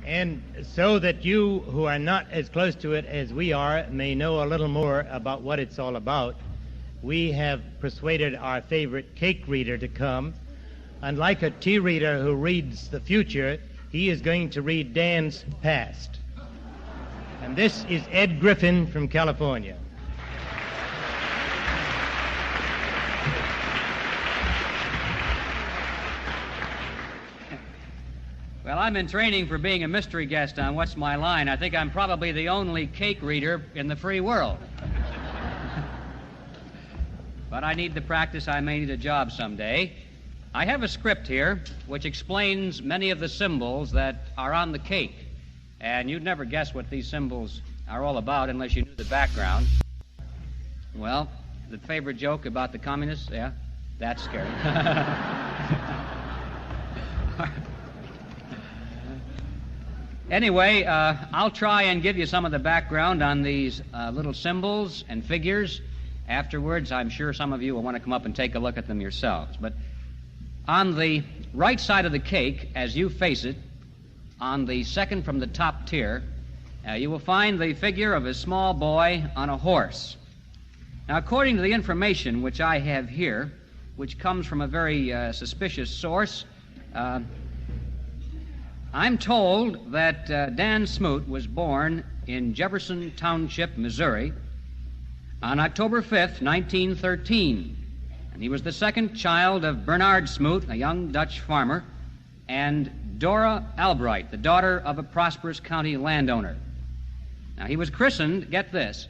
And so that you, who are not as close to it as we are, may know a little more about what it's all about, we have persuaded our favorite cake reader to come. Unlike a tea reader who reads the future, he is going to read Dan's past. And this is Ed Griffin from California. Well, I'm in training for being a mystery guest on What's My Line. I think I'm probably the only cake reader in the free world. But I need the practice. I may need a job someday. I have a script here which explains many of the symbols that are on the cake. And you'd never guess what these symbols are all about unless you knew the background. Well, the favorite joke about the communists? Yeah, that's scary. Anyway, I'll try and give you some of the background on these little symbols and figures. Afterwards, I'm sure some of you will want to come up and take a look at them yourselves. But on the right side of the cake, as you face it, on the second from the top tier, you will find the figure of a small boy on a horse. Now, according to the information which I have here, which comes from a very suspicious source, I'm told that Dan Smoot was born in Jefferson Township, Missouri, on October 5th, 1913. And he was the second child of Bernard Smoot, a young Dutch farmer, and Dora Albright, the daughter of a prosperous county landowner. Now, he was christened, get this,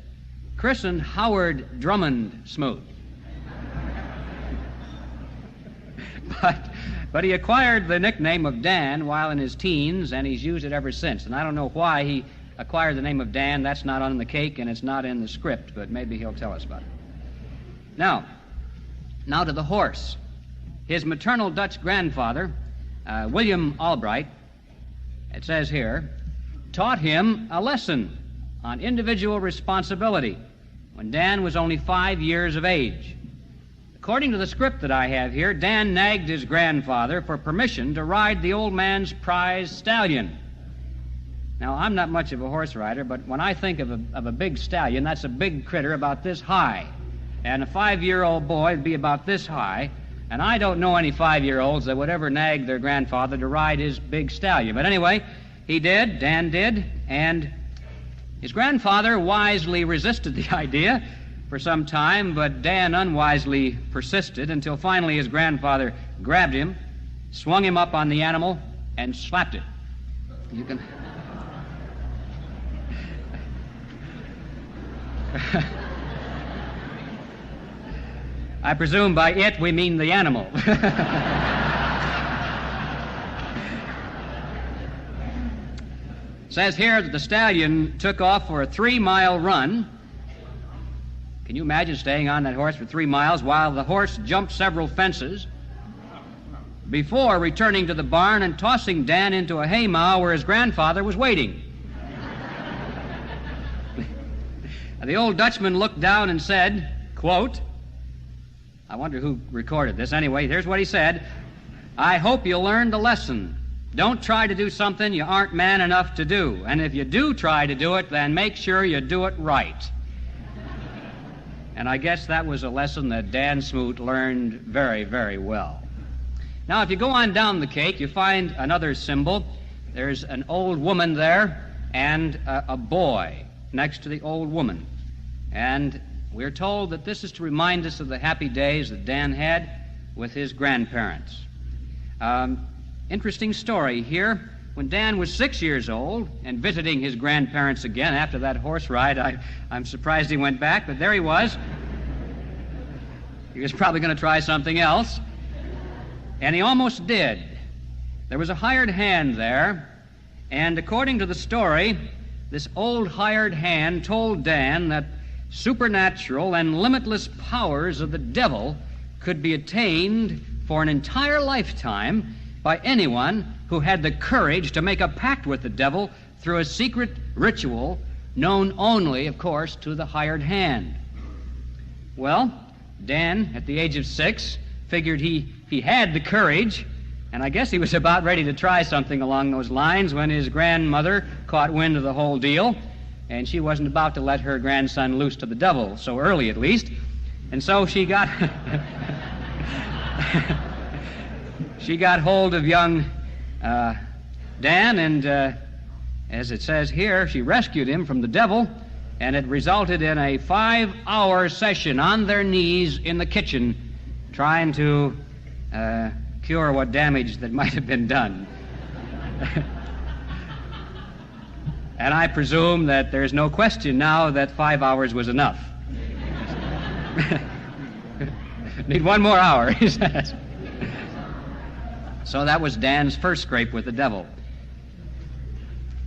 christened Howard Drummond Smoot. But he acquired the nickname of Dan while in his teens, and he's used it ever since. And I don't know why he acquired the name of Dan. That's not on the cake, and it's not in the script, but maybe he'll tell us about it. Now to the horse. His maternal Dutch grandfather, William Albright, it says here, taught him a lesson on individual responsibility when Dan was only 5 years of age. According to the script that I have here, Dan nagged his grandfather for permission to ride the old man's prize stallion. Now, I'm not much of a horse rider, but when I think of a big stallion, that's a big critter about this high. And a 5-year-old boy would be about this high, and I don't know any 5-year-olds that would ever nag their grandfather to ride his big stallion. But anyway, he did, Dan did, and his grandfather wisely resisted the idea for some time, but Dan unwisely persisted until finally his grandfather grabbed him, swung him up on the animal, and slapped it. You can... I presume by it we mean the animal. It says here that the stallion took off for a 3-mile run. Can you imagine staying on that horse for 3 miles while the horse jumped several fences before returning to the barn and tossing Dan into a haymow where his grandfather was waiting? The old Dutchman looked down and said, quote, I wonder who recorded this. Anyway, here's what he said. I hope you learned the lesson. Don't try to do something you aren't man enough to do. And if you do try to do it, then make sure you do it right. And I guess that was a lesson that Dan Smoot learned very, very well. Now, if you go on down the cake, you find another symbol. There's an old woman there and a boy next to the old woman. And we're told that this is to remind us of the happy days that Dan had with his grandparents. Interesting story here. When Dan was 6 years old and visiting his grandparents again after that horse ride, I'm surprised he went back, but there he was. He was probably going to try something else, and he almost did. There was a hired hand there, and according to the story, this old hired hand told Dan that supernatural and limitless powers of the devil could be attained for an entire lifetime by anyone who had the courage to make a pact with the devil through a secret ritual known only, of course, to the hired hand. Well, Dan, at the age of 6, figured he had the courage, And I guess he was about ready to try something along those lines when his grandmother caught wind of the whole deal, and she wasn't about to let her grandson loose to the devil, so early at least. And so she got she got hold of young Dan, and as it says here, she rescued him from the devil, and it resulted in a 5-hour session on their knees in the kitchen trying to cure what damage that might have been done. And I presume that there's no question now that 5 hours was enough. Need one more hour, he says. So that was Dan's first scrape with the devil.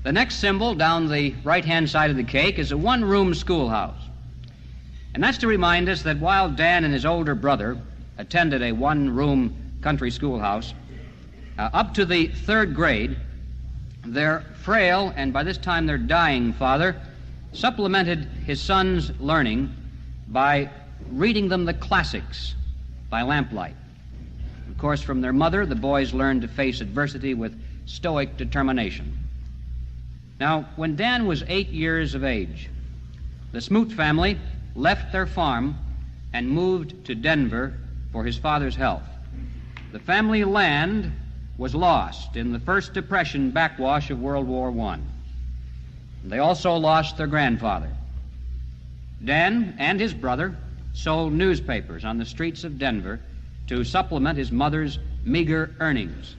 The next symbol down the right-hand side of the cake is a one-room schoolhouse. And that's to remind us that while Dan and his older brother attended a one-room country schoolhouse, up to the 3rd grade, their frail and by this time their dying father supplemented his son's learning by reading them the classics by lamplight. Of course, from their mother, the boys learned to face adversity with stoic determination. Now, when Dan was 8 years of age, the Smoot family left their farm and moved to Denver for his father's health. The family land was lost in the first Depression backwash of World War I. They also lost their grandfather. Dan and his brother sold newspapers on the streets of Denver to supplement his mother's meager earnings.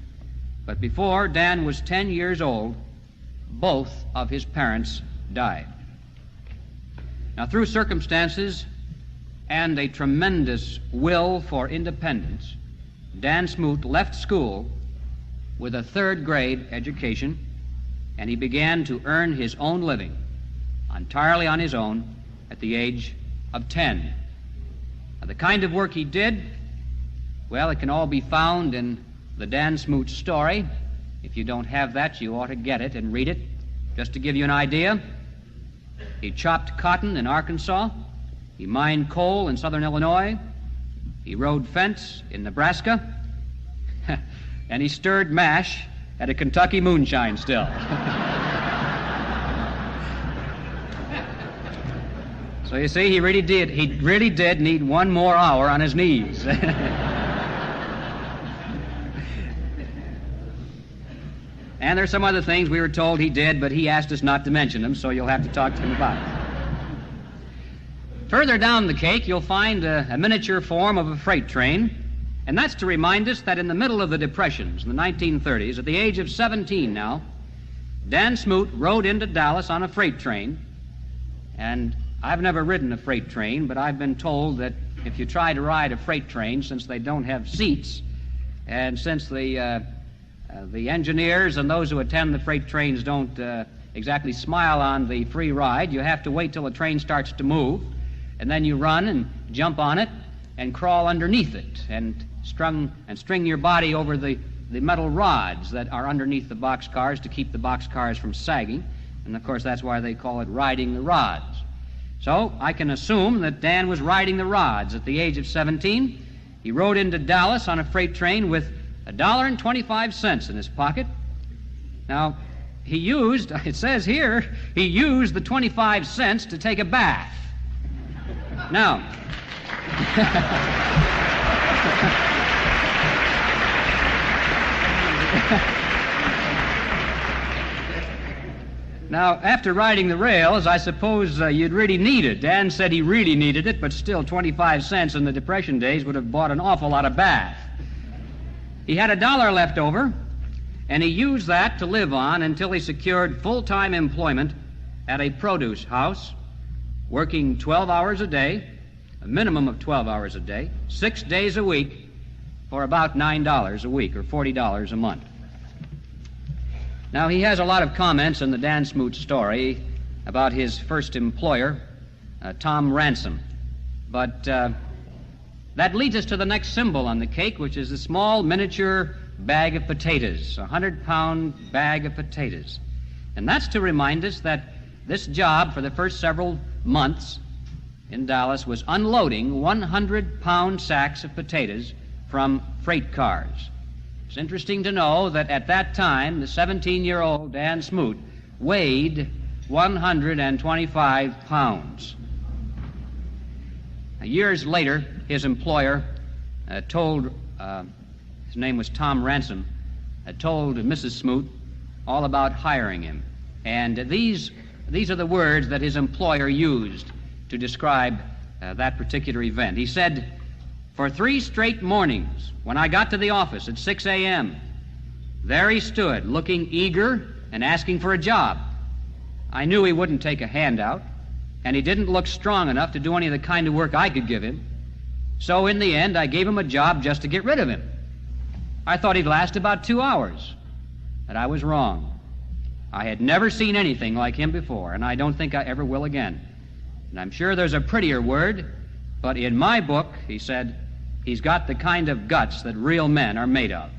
But before Dan was 10 years old, both of his parents died. Now, through circumstances and a tremendous will for independence, Dan Smoot left school with a 3rd grade education, and he began to earn his own living entirely on his own at the age of 10. Now, the kind of work he did, well, it can all be found in the Dan Smoot story. If you don't have that, you ought to get it and read it. Just to give you an idea, he chopped cotton in Arkansas, he mined coal in southern Illinois, he rode fence in Nebraska, and he stirred mash at a Kentucky moonshine still. So you see, he really did need one more hour on his knees. And there's some other things we were told he did, but he asked us not to mention them, so you'll have to talk to him about it. Further down the cake, you'll find a miniature form of a freight train, and that's to remind us that in the middle of the Depressions, in the 1930s, at the age of 17 now, Dan Smoot rode into Dallas on a freight train, and I've never ridden a freight train, but I've been told that if you try to ride a freight train, since they don't have seats, and since the engineers and those who attend the freight trains don't exactly smile on the free ride, you have to wait till the train starts to move, and then you run and jump on it and crawl underneath it and string your body over the metal rods that are underneath the boxcars to keep the boxcars from sagging. And of course that's why they call it riding the rods. So I can assume that Dan was riding the rods at the age of 17. He rode into Dallas on a freight train with $1.25 in his pocket. Now, it says here, he used the 25 cents to take a bath. Now, now, after riding the rails, I suppose you'd really need it. Dan said he really needed it, but still 25 cents in the Depression days would have bought an awful lot of bath. He had $1 left over, and he used that to live on until he secured full-time employment at a produce house, working 12 hours a day, a minimum of 12 hours a day, 6 days a week, for about $9 a week, or $40 a month. Now, he has a lot of comments in the Dan Smoot story about his first employer, Tom Ransom, but that leads us to the next symbol on the cake, which is a small miniature bag of potatoes, a 100-pound bag of potatoes. And that's to remind us that this job for the first several months in Dallas was unloading 100-pound sacks of potatoes from freight cars. It's interesting to know that at that time, the 17-year-old Dan Smoot weighed 125 pounds. Now, years later, his employer told, his name was Tom Ransom, told Mrs. Smoot all about hiring him. And these are the words that his employer used to describe that particular event. He said, "For 3 straight mornings, when I got to the office at 6 a.m., there he stood, looking eager and asking for a job. I knew he wouldn't take a handout, and he didn't look strong enough to do any of the kind of work I could give him. So in the end, I gave him a job just to get rid of him. I thought he'd last about 2 hours, but I was wrong. I had never seen anything like him before, and I don't think I ever will again. And I'm sure there's a prettier word, but in my book," he said, "he's got the kind of guts that real men are made of."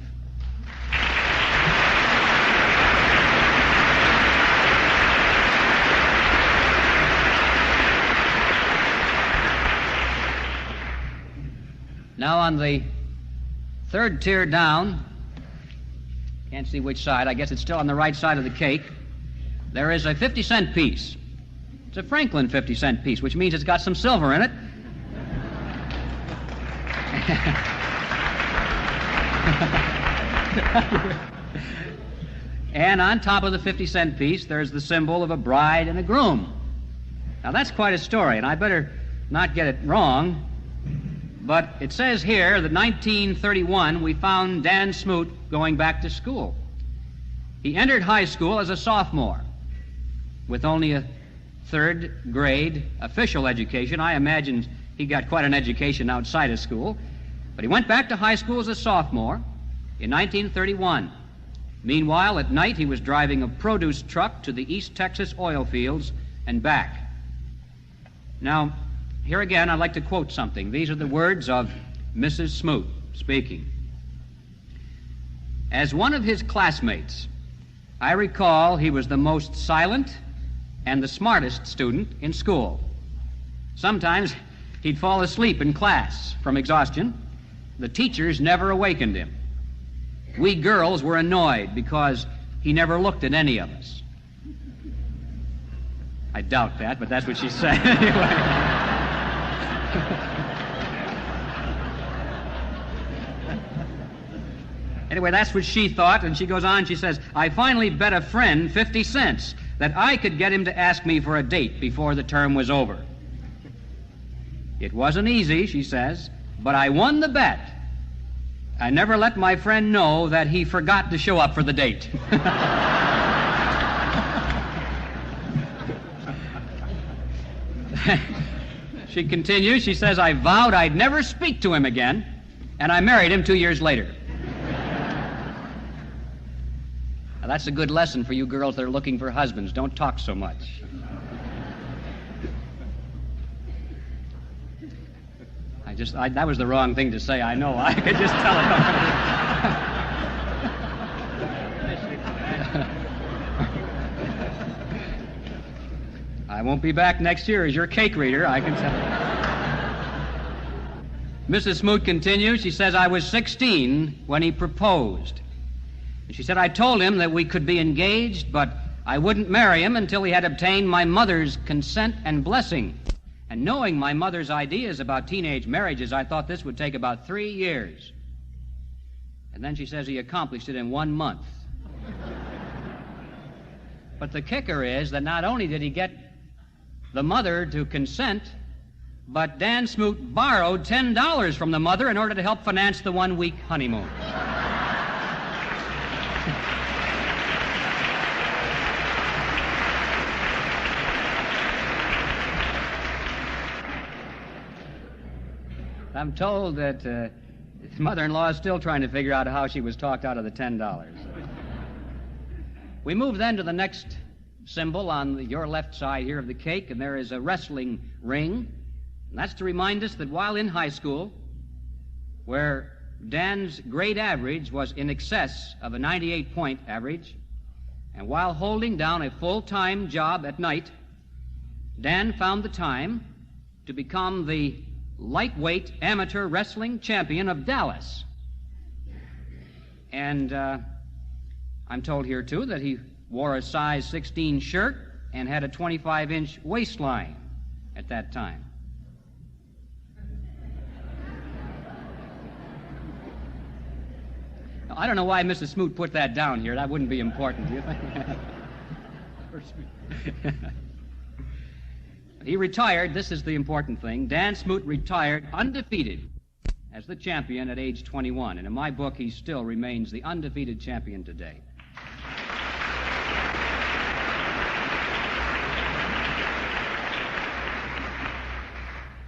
Now on the third tier down, can't see which side, I guess it's still on the right side of the cake, there is a 50-cent piece. It's a Franklin 50-cent piece, which means it's got some silver in it. And on top of the 50-cent piece, there's the symbol of a bride and a groom. Now that's quite a story, and I better not get it wrong, but it says here that 1931 we found Dan Smoot going back to school. He entered high school as a sophomore with only a 3rd grade official education. I imagine he got quite an education outside of school, but he went back to high school as a sophomore in 1931. Meanwhile, at night, he was driving a produce truck to the East Texas oil fields and back. Now, here again, I'd like to quote something. These are the words of Mrs. Smoot speaking. "As one of his classmates, I recall he was the most silent and the smartest student in school. Sometimes he'd fall asleep in class from exhaustion. The teachers never awakened him. We girls were annoyed because he never looked at any of us." I doubt that, but that's what she said anyway. Anyway, that's what she thought, and she goes on, she says, "I finally bet a friend 50 cents that I could get him to ask me for a date before the term was over. It wasn't easy," she says, "but I won the bet. I never let my friend know that he forgot to show up for the date." She continues, she says, "I vowed I'd never speak to him again, and I married him 2 years later." Now, that's a good lesson for you girls that are looking for husbands. Don't talk so much. That was the wrong thing to say, I know. I could just tell it. I won't be back next year as your cake reader, I can tell. Mrs. Smoot continues, she says, "I was 16 when he proposed. And she said, I told him that we could be engaged, but I wouldn't marry him until he had obtained my mother's consent and blessing. And knowing my mother's ideas about teenage marriages, I thought this would take about 3 years. And then she says he accomplished it in 1 month. But the kicker is that not only did he get the mother to consent, but Dan Smoot borrowed $10 from the mother in order to help finance the 1-week honeymoon. I'm told that his mother-in-law is still trying to figure out how she was talked out of the $10. We move then to the next symbol on your left side here of the cake, and there is a wrestling ring. And that's to remind us that while in high school, where Dan's grade average was in excess of a 98-point average, and while holding down a full-time job at night, Dan found the time to become the lightweight amateur wrestling champion of Dallas. And I'm told here, too, that he wore a size 16 shirt and had a 25-inch waistline at that time. Now, I don't know why Mrs. Smoot put that down here. That wouldn't be important, do you think? He retired. This is the important thing. Dan Smoot retired undefeated as the champion at age 21. And in my book, he still remains the undefeated champion today.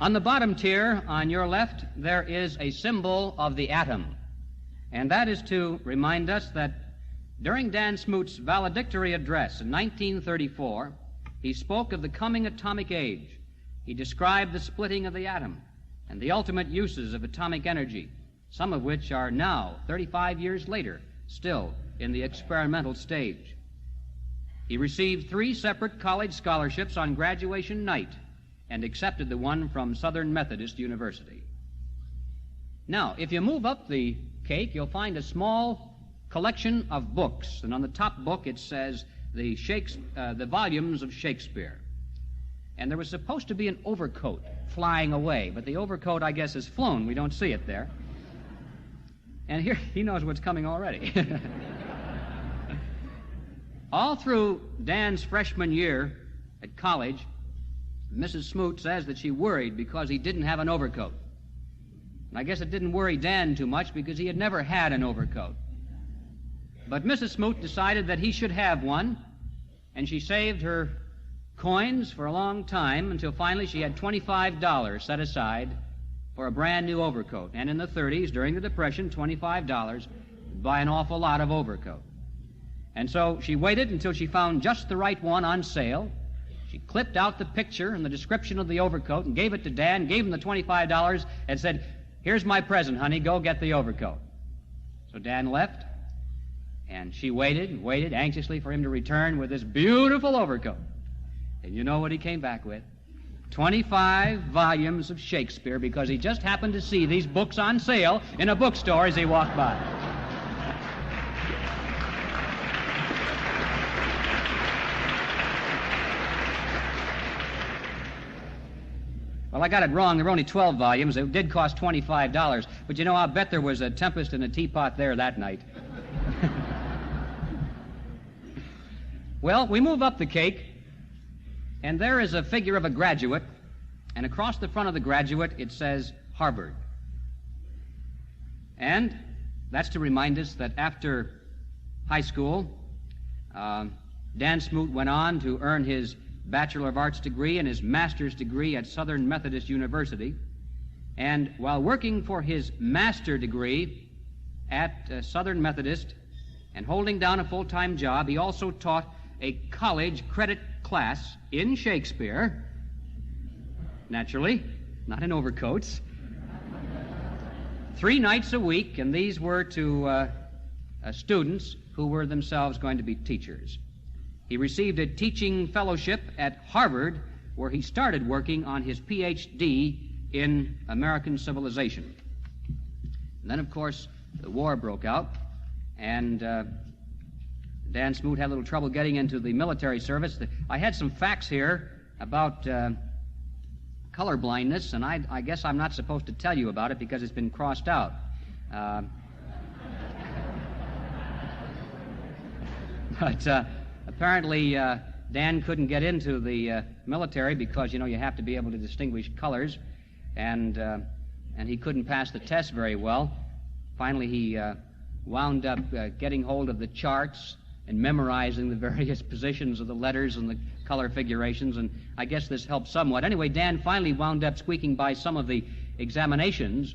On the bottom tier, on your left, there is a symbol of the atom. And that is to remind us that during Dan Smoot's valedictory address in 1934, he spoke of the coming atomic age. He described the splitting of the atom and the ultimate uses of atomic energy, some of which are now, 35 years later, still in the experimental stage. He received 3 separate college scholarships on graduation night and accepted the one from Southern Methodist University. Now, if you move up the cake, you'll find a small collection of books, and on the top book it says the volumes of Shakespeare. And there was supposed to be an overcoat flying away, but the overcoat, I guess, has flown. We don't see it there. And here, he knows what's coming already. All through Dan's freshman year at college, Mrs. Smoot says that she worried because he didn't have an overcoat. And I guess it didn't worry Dan too much because he had never had an overcoat. But Mrs. Smoot decided that he should have one, and she saved her coins for a long time until finally she had $25 set aside for a brand new overcoat. And in the 30s, during the Depression, $25 would buy an awful lot of overcoat. And so she waited until she found just the right one on sale. She clipped out the picture and the description of the overcoat and gave it to Dan, gave him the $25, and said, "Here's my present, honey. Go get the overcoat." So Dan left, and she waited and waited anxiously for him to return with this beautiful overcoat. And you know what he came back with? 25 volumes of Shakespeare, because he just happened to see these books on sale in a bookstore as he walked by. Well, I got it wrong. There were only 12 volumes. It did cost $25. But you know, I'll bet there was a tempest in a teapot there that night. Well, we move up the cake, and there is a figure of a graduate, and across the front of the graduate it says Harvard. And that's to remind us that after high school, Dan Smoot went on to earn his Bachelor of Arts degree and his master's degree at Southern Methodist University. And while working for his master degree at Southern Methodist and holding down a full-time job, he also taught a college credit class in Shakespeare, naturally, not in overcoats, 3 nights a week, and these were to students who were themselves going to be teachers. He received a teaching fellowship at Harvard, where he started working on his Ph.D. in American civilization. And then, of course, the war broke out, and Dan Smoot had a little trouble getting into the military service. I had some facts here about color blindness, and I guess I'm not supposed to tell you about it because it's been crossed out. But apparently, Dan couldn't get into the military because, you know, you have to be able to distinguish colors, and he couldn't pass the test very well. Finally, he wound up getting hold of the charts and memorizing the various positions of the letters and the color figurations, and I guess this helped somewhat. Anyway, Dan finally wound up squeaking by some of the examinations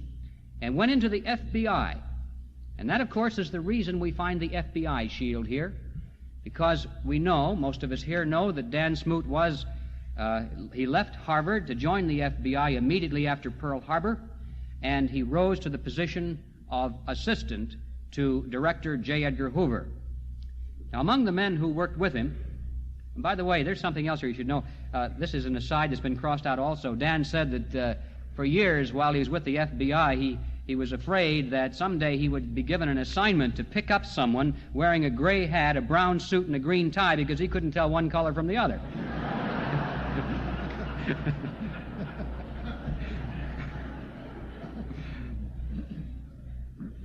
and went into the FBI. And that, of course, is the reason we find the FBI shield here, because we know, most of us here know, that Dan Smoot he left Harvard to join the FBI immediately after Pearl Harbor, and he rose to the position of assistant to Director J. Edgar Hoover. Now, among the men who worked with him, and by the way, there's something else here you should know. This is an aside that's been crossed out also. Dan said that for years while he was with the FBI, he was afraid that someday he would be given an assignment to pick up someone wearing a gray hat, a brown suit, and a green tie because he couldn't tell one color from the other.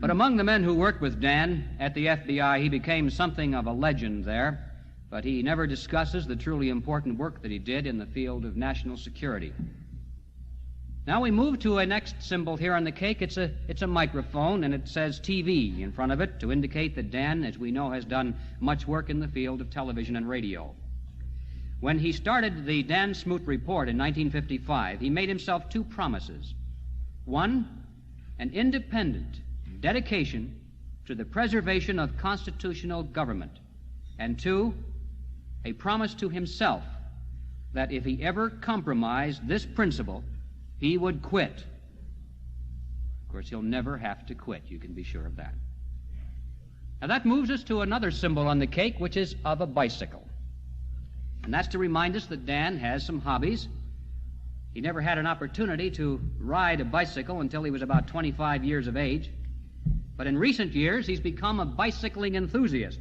But among the men who worked with Dan at the FBI, he became something of a legend there, but he never discusses the truly important work that he did in the field of national security. Now we move to a next symbol here on the cake. It's a microphone, and it says TV in front of it to indicate that Dan, as we know, has done much work in the field of television and radio. When he started the Dan Smoot Report in 1955, he made himself two promises. One, an independent dedication to the preservation of constitutional government. And two, a promise to himself that if he ever compromised this principle, he would quit. Of course, he'll never have to quit, you can be sure of that. Now that moves us to another symbol on the cake, which is of a bicycle. And that's to remind us that Dan has some hobbies. He never had an opportunity to ride a bicycle until he was about 25 years of age. But in recent years, he's become a bicycling enthusiast.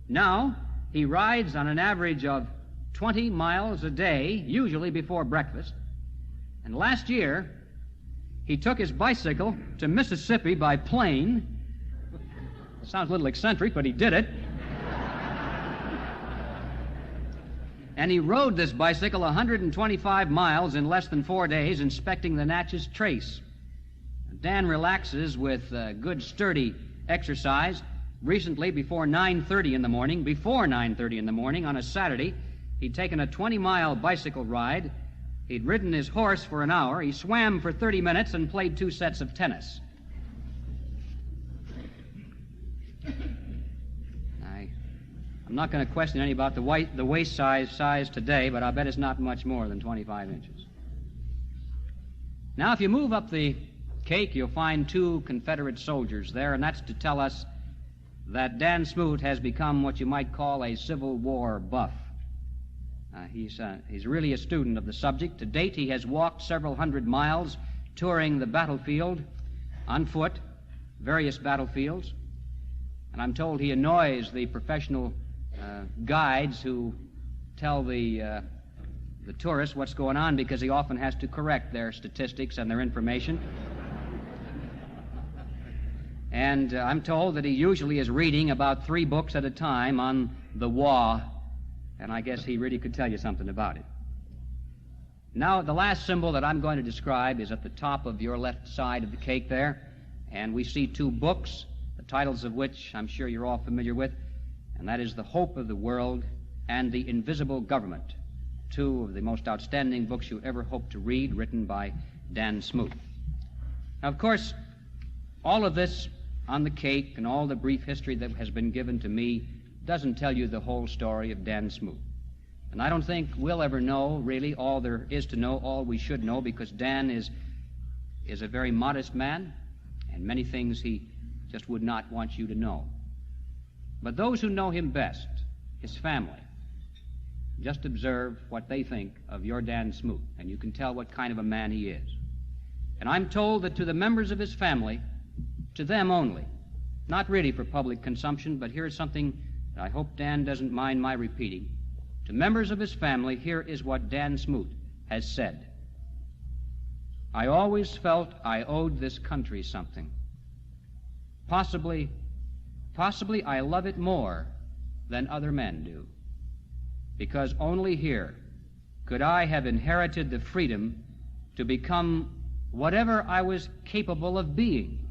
Now, he rides on an average of 20 miles a day, usually before breakfast. And last year, he took his bicycle to Mississippi by plane. Sounds a little eccentric, but he did it. And he rode this bicycle 125 miles in less than 4 days, inspecting the Natchez Trace. Dan relaxes with good, sturdy exercise. Recently, before 9:30 in the morning on a Saturday, he'd taken a 20-mile bicycle ride. He'd ridden his horse for an hour. He swam for 30 minutes and played 2 sets of tennis. I'm not going to question any about the waist size today, but I'll bet it's not much more than 25 inches. Now, if you move up the cake, you'll find 2 Confederate soldiers there, and that's to tell us that Dan Smoot has become what you might call a Civil War buff. He's really a student of the subject. To date, he has walked several hundred miles, touring the battlefield on foot, various battlefields, and I'm told he annoys the professional guides who tell the tourists what's going on because he often has to correct their statistics and their information. And I'm told that he usually is reading about 3 books at a time on the war, and I guess he really could tell you something about it. Now, the last symbol that I'm going to describe is at the top of your left side of the cake there, and we see 2 books, the titles of which I'm sure you're all familiar with, and that is The Hope of the World and The Invisible Government, 2 of the most outstanding books you ever hope to read, written by Dan Smoot. Now, of course, all of this on the cake and all the brief history that has been given to me doesn't tell you the whole story of Dan Smoot. And I don't think we'll ever know, really, all there is to know, all we should know, because Dan is a very modest man, and many things he just would not want you to know. But those who know him best, his family, just observe what they think of your Dan Smoot, and you can tell what kind of a man he is. And I'm told that to the members of his family, to them only, not really for public consumption, but here's something that I hope Dan doesn't mind my repeating. To members of his family, here is what Dan Smoot has said. I always felt I owed this country something. Possibly I love it more than other men do, because only here could I have inherited the freedom to become whatever I was capable of being.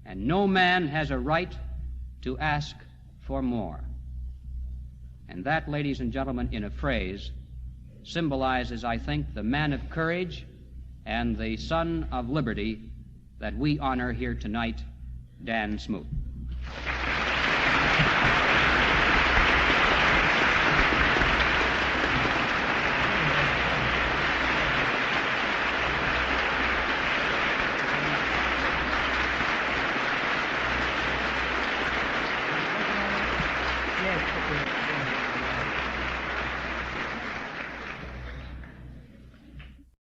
And no man has a right to ask for more. And that, ladies and gentlemen, in a phrase, symbolizes, I think, the man of courage and the son of liberty that we honor here tonight, Dan Smoot.